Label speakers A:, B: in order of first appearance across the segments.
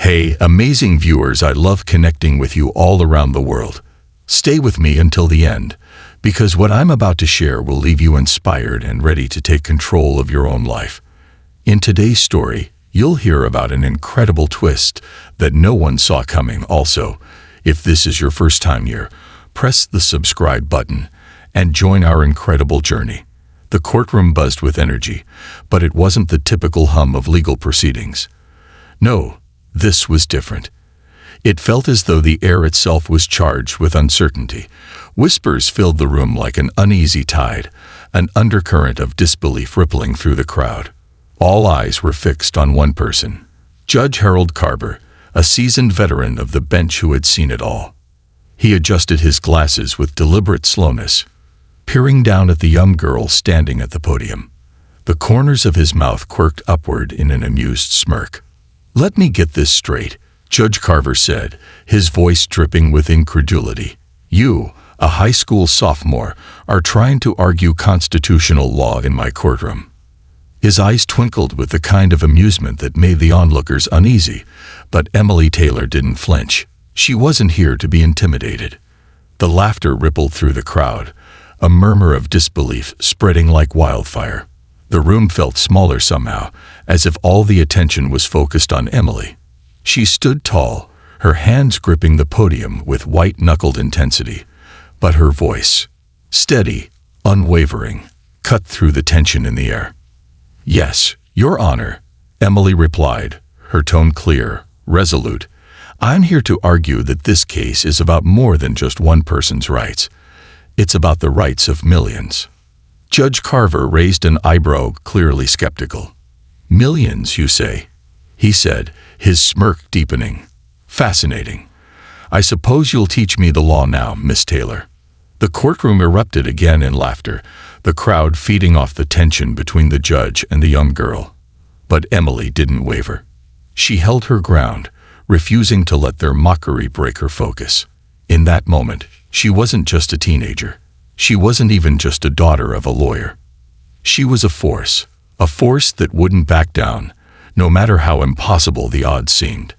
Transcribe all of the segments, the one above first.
A: Hey, amazing viewers, I love connecting with you all around the world. Stay with me until the end, because what I'm about to share will leave you inspired and ready to take control of your own life. In today's story, you'll hear about an incredible twist that no one saw coming. Also, if this is your first time here, press the subscribe button and join our incredible journey. The courtroom buzzed with energy, but it wasn't the typical hum of legal proceedings. No, this was different. It felt as though the air itself was charged with uncertainty. Whispers filled the room like an uneasy tide, an undercurrent of disbelief rippling through the crowd. All eyes were fixed on one person, Judge Harold Carver, a seasoned veteran of the bench who had seen it all. He adjusted his glasses with deliberate slowness, peering down at the young girl standing at the podium. The corners of his mouth quirked upward in an amused smirk. "Let me get this straight," Judge Carver said, his voice dripping with incredulity. "You, a high school sophomore, are trying to argue constitutional law in my courtroom." His eyes twinkled with the kind of amusement that made the onlookers uneasy, but Emily Taylor didn't flinch. She wasn't here to be intimidated. The laughter rippled through the crowd, a murmur of disbelief spreading like wildfire. The room felt smaller somehow, as if all the attention was focused on Emily. She stood tall, her hands gripping the podium with white-knuckled intensity, but her voice, steady, unwavering, cut through the tension in the air. "Yes, Your Honor," Emily replied, her tone clear, resolute. "I'm here to argue that this case is about more than just one person's rights. It's about the rights of millions." Judge Carver raised an eyebrow, clearly skeptical. "Millions, you say?" he said, his smirk deepening. "Fascinating. I suppose you'll teach me the law now, Miss Taylor." The courtroom erupted again in laughter, the crowd feeding off the tension between the judge and the young girl. But Emily didn't waver. She held her ground, refusing to let their mockery break her focus. In that moment, she wasn't just a teenager. She wasn't even just a daughter of a lawyer. She was a force that wouldn't back down, no matter how impossible the odds seemed.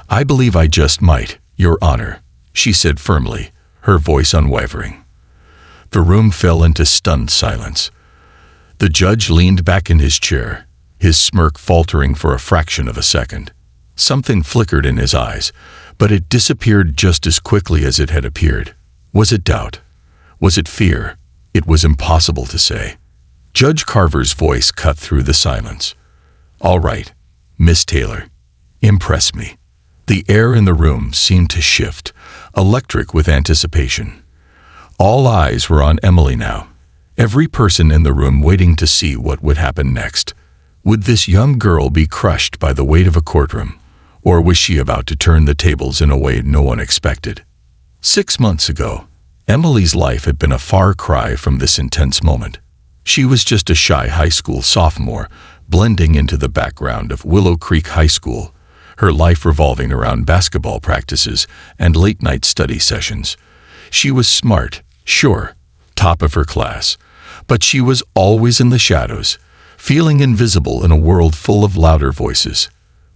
A: "I believe I just might, Your Honor," she said firmly, her voice unwavering. The room fell into stunned silence. The judge leaned back in his chair, his smirk faltering for a fraction of a second. Something flickered in his eyes, but it disappeared just as quickly as it had appeared. Was it doubt? Was it fear? It was impossible to say. Judge Carver's voice cut through the silence. "All right, Miss Taylor, impress me." The air in the room seemed to shift, electric with anticipation. All eyes were on Emily now, every person in the room waiting to see what would happen next. Would this young girl be crushed by the weight of a courtroom, or was she about to turn the tables in a way no one expected? 6 months ago, Emily's life had been a far cry from this intense moment. She was just a shy high school sophomore, blending into the background of Willow Creek High School, her life revolving around basketball practices and late-night study sessions. She was smart, sure, top of her class, but she was always in the shadows, feeling invisible in a world full of louder voices.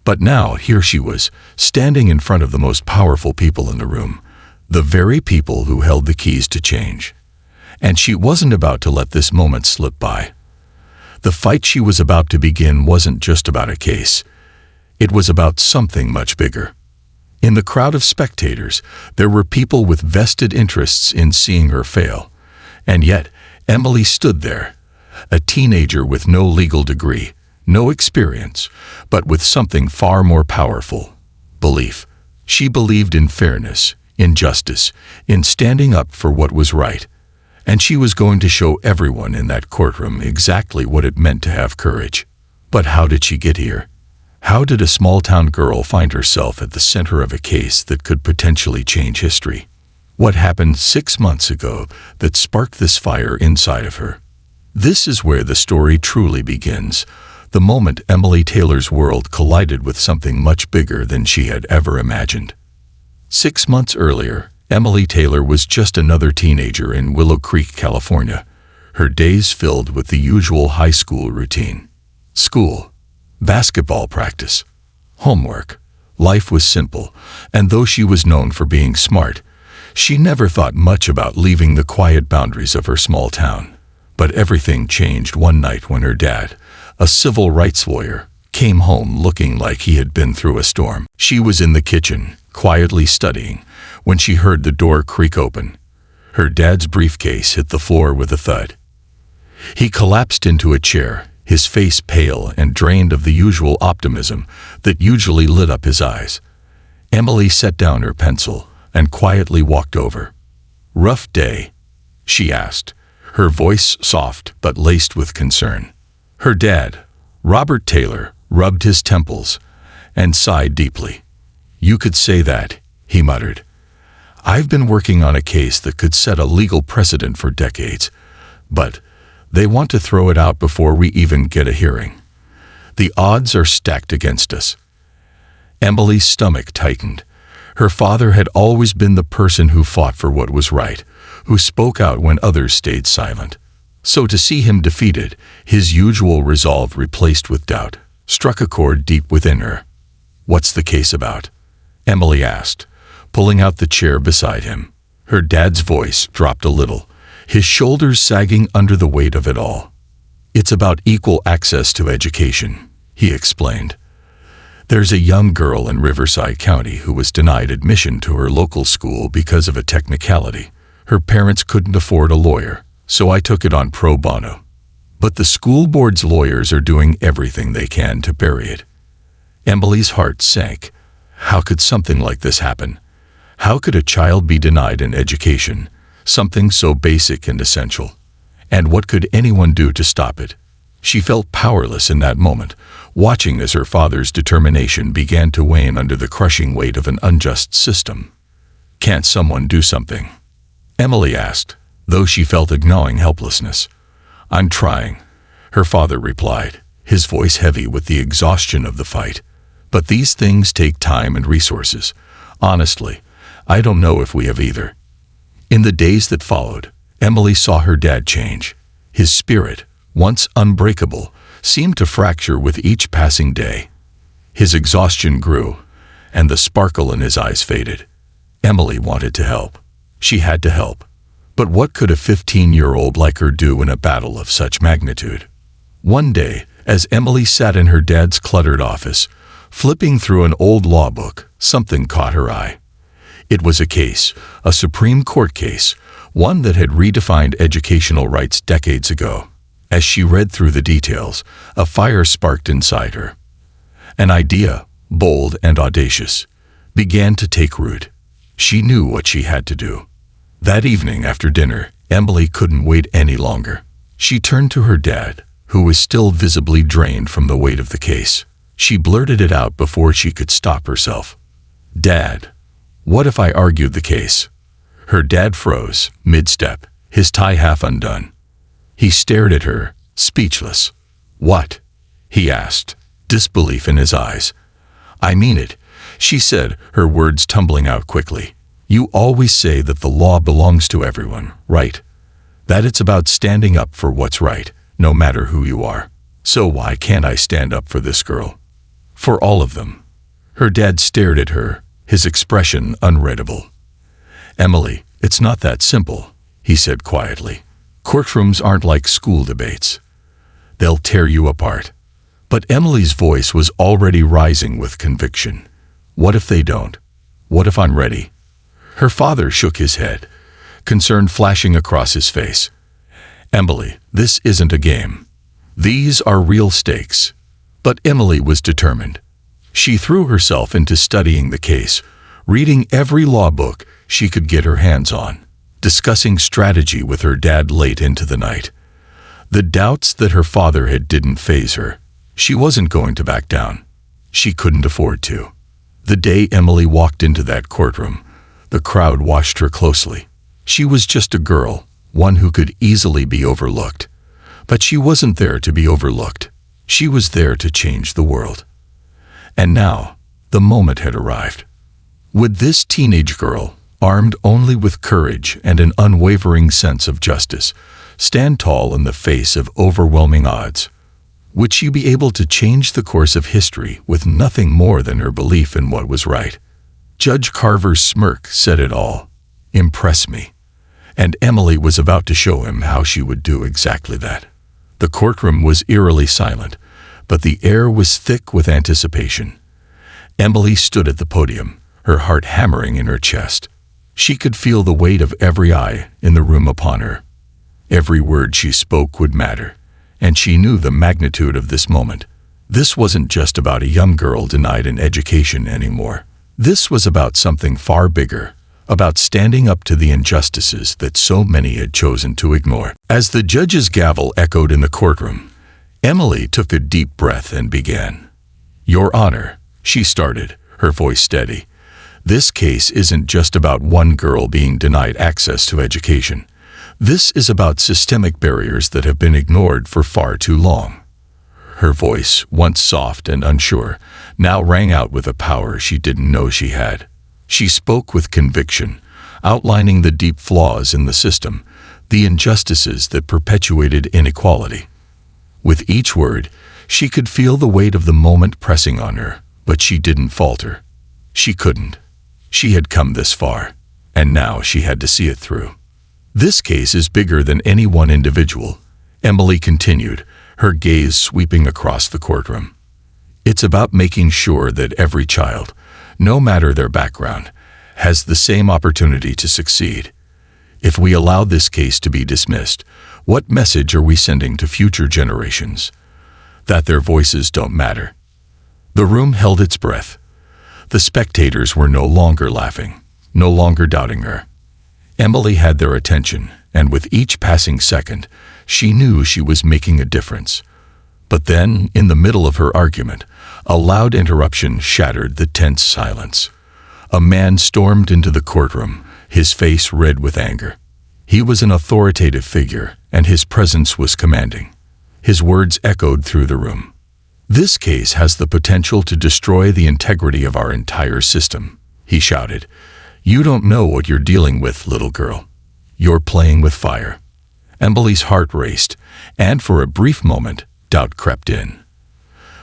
A: But now, here she was, standing in front of the most powerful people in the room, the very people who held the keys to change. And she wasn't about to let this moment slip by. The fight she was about to begin wasn't just about a case. It was about something much bigger. In the crowd of spectators, there were people with vested interests in seeing her fail. And yet, Emily stood there, a teenager with no legal degree, no experience, but with something far more powerful: belief. She believed in fairness, in justice, in standing up for what was right. And she was going to show everyone in that courtroom exactly what it meant to have courage. But how did she get here? How did a small-town girl find herself at the center of a case that could potentially change history? What happened 6 months ago that sparked this fire inside of her? This is where the story truly begins, the moment Emily Taylor's world collided with something much bigger than she had ever imagined. 6 months earlier, Emily Taylor was just another teenager in Willow Creek, California, her days filled with the usual high school routine. School, basketball practice, homework, Life was simple, and though she was known for being smart, she never thought much about leaving the quiet boundaries of her small town. But everything changed one night when her dad, a civil rights lawyer, came home looking like he had been through a storm. She was in the kitchen, quietly studying, when she heard the door creak open. Her dad's briefcase hit the floor with a thud. He collapsed into a chair, his face pale and drained of the usual optimism that usually lit up his eyes. Emily set down her pencil and quietly walked over. "Rough day?" she asked, her voice soft but laced with concern. Her dad, Robert Taylor, rubbed his temples and sighed deeply. "You could say that," he muttered. "I've been working on a case that could set a legal precedent for decades, but they want to throw it out before we even get a hearing. The odds are stacked against us." Emily's stomach tightened. Her father had always been the person who fought for what was right, who spoke out when others stayed silent. So to see him defeated, his usual resolve replaced with doubt, struck a chord deep within her. "What's the case about?" Emily asked, pulling out the chair beside him. Her dad's voice dropped a little, his shoulders sagging under the weight of it all. "It's about equal access to education," he explained. "There's a young girl in Riverside County who was denied admission to her local school because of a technicality. Her parents couldn't afford a lawyer, so I took it on pro bono. But the school board's lawyers are doing everything they can to bury it." Emily's heart sank. How could something like this happen? How could a child be denied an education, something so basic and essential? And what could anyone do to stop it? She felt powerless in that moment, watching as her father's determination began to wane under the crushing weight of an unjust system. "Can't someone do something?" Emily asked, though she felt a gnawing helplessness. "I'm trying," her father replied, his voice heavy with the exhaustion of the fight. "But these things take time and resources. Honestly, I don't know if we have either." In the days that followed, Emily saw her dad change. His spirit, once unbreakable, seemed to fracture with each passing day. His exhaustion grew, and the sparkle in his eyes faded. Emily wanted to help. She had to help. But what could a 15-year-old like her do in a battle of such magnitude? One day, as Emily sat in her dad's cluttered office, flipping through an old law book, something caught her eye. It was a case, a Supreme Court case, one that had redefined educational rights decades ago. As she read through the details, a fire sparked inside her. An idea, bold and audacious, began to take root. She knew what she had to do. That evening after dinner, Emily couldn't wait any longer. She turned to her dad, who was still visibly drained from the weight of the case. She blurted it out before she could stop herself. "Dad, what if I argued the case?" Her dad froze, mid-step, his tie half undone. He stared at her, speechless. "What?" he asked, disbelief in his eyes. "I mean it," she said, her words tumbling out quickly. "You always say that the law belongs to everyone, right? That it's about standing up for what's right, no matter who you are. So why can't I stand up for this girl? For all of them?" Her dad stared at her, his expression unreadable. "Emily, it's not that simple," he said quietly. "Courtrooms aren't like school debates. They'll tear you apart." But Emily's voice was already rising with conviction. "What if they don't? What if I'm ready?" Her father shook his head, concern flashing across his face. "Emily, this isn't a game. These are real stakes." But Emily was determined. She threw herself into studying the case, reading every law book she could get her hands on, discussing strategy with her dad late into the night. The doubts that her father had didn't faze her. She wasn't going to back down. She couldn't afford to. The day Emily walked into that courtroom, the crowd watched her closely. She was just a girl, one who could easily be overlooked. But she wasn't there to be overlooked. She was there to change the world. And now, the moment had arrived. Would this teenage girl, armed only with courage and an unwavering sense of justice, stand tall in the face of overwhelming odds? Would she be able to change the course of history with nothing more than her belief in what was right? Judge Carver's smirk said it all. Impress me. And Emily was about to show him how she would do exactly that. The courtroom was eerily silent, but the air was thick with anticipation. Emily stood at the podium, her heart hammering in her chest. She could feel the weight of every eye in the room upon her. Every word she spoke would matter, and she knew the magnitude of this moment. This wasn't just about a young girl denied an education anymore. This was about something far bigger, about standing up to the injustices that so many had chosen to ignore. As the judge's gavel echoed in the courtroom, Emily took a deep breath and began. "Your Honor," she started, her voice steady. "This case isn't just about one girl being denied access to education. This is about systemic barriers that have been ignored for far too long." Her voice, once soft and unsure, now rang out with a power she didn't know she had. She spoke with conviction, outlining the deep flaws in the system, the injustices that perpetuated inequality. With each word, she could feel the weight of the moment pressing on her, but she didn't falter. She couldn't. She had come this far, and now she had to see it through. "This case is bigger than any one individual," Emily continued, her gaze sweeping across the courtroom. "It's about making sure that every child, no matter their background, has the same opportunity to succeed. If we allow this case to be dismissed, what message are we sending to future generations? That their voices don't matter." The room held its breath. The spectators were no longer laughing, no longer doubting her. Emily had their attention, and with each passing second, she knew she was making a difference. But then, in the middle of her argument, a loud interruption shattered the tense silence. A man stormed into the courtroom, his face red with anger. He was an authoritative figure, and his presence was commanding. His words echoed through the room. "This case has the potential to destroy the integrity of our entire system," he shouted. "You don't know what you're dealing with, little girl. You're playing with fire." Emily's heart raced, and for a brief moment, doubt crept in.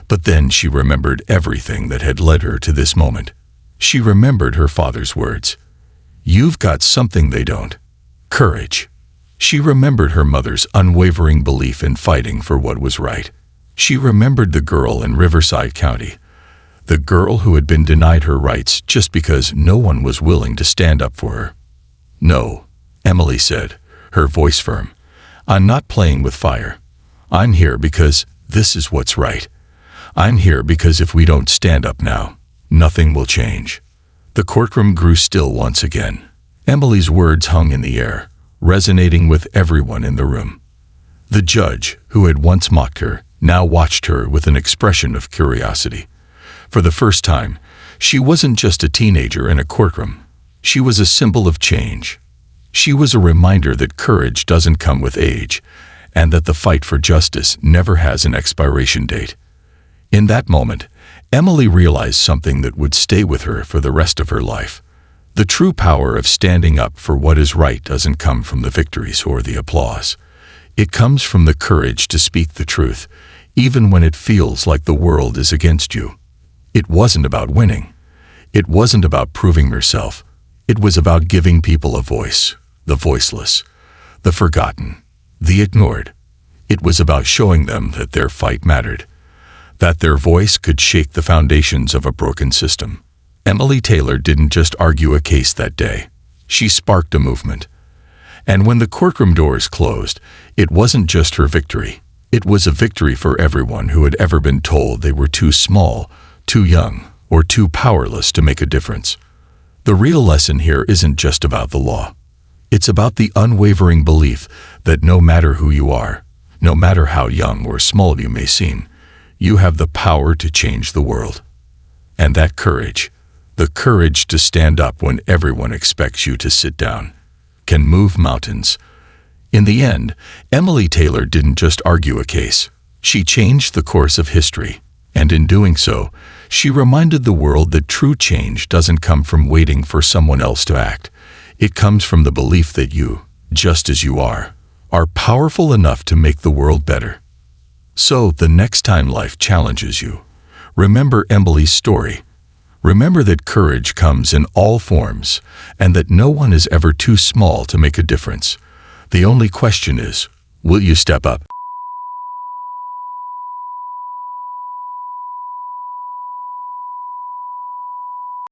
A: But then she remembered everything that had led her to this moment. She remembered her father's words. "You've got something they don't. Courage." She remembered her mother's unwavering belief in fighting for what was right. She remembered the girl in Riverside County, the girl who had been denied her rights just because no one was willing to stand up for her. "No," Emily said, her voice firm. "I'm not playing with fire. I'm here because this is what's right. I'm here because if we don't stand up now, nothing will change." The courtroom grew still once again. Emily's words hung in the air, resonating with everyone in the room. The judge, who had once mocked her, now watched her with an expression of curiosity. For the first time, she wasn't just a teenager in a courtroom. She was a symbol of change. She was a reminder that courage doesn't come with age, and that the fight for justice never has an expiration date. In that moment, Emily realized something that would stay with her for the rest of her life. The true power of standing up for what is right doesn't come from the victories or the applause. It comes from the courage to speak the truth, even when it feels like the world is against you. It wasn't about winning. It wasn't about proving yourself. It was about giving people a voice, the voiceless, the forgotten, the ignored. It was about showing them that their fight mattered, that their voice could shake the foundations of a broken system. Emily Taylor didn't just argue a case that day. She sparked a movement. And when the courtroom doors closed, it wasn't just her victory. It was a victory for everyone who had ever been told they were too small, too young, or too powerless to make a difference. The real lesson here isn't just about the law. It's about the unwavering belief that no matter who you are, no matter how young or small you may seem, you have the power to change the world. And that courage, the courage to stand up when everyone expects you to sit down, can move mountains. In the end, Emily Taylor didn't just argue a case. She changed the course of history, and in doing so, she reminded the world that true change doesn't come from waiting for someone else to act. It comes from the belief that you, just as you are powerful enough to make the world better. So, the next time life challenges you, remember Emily's story. Remember that courage comes in all forms, and that no one is ever too small to make a difference. The only question is, will you step up?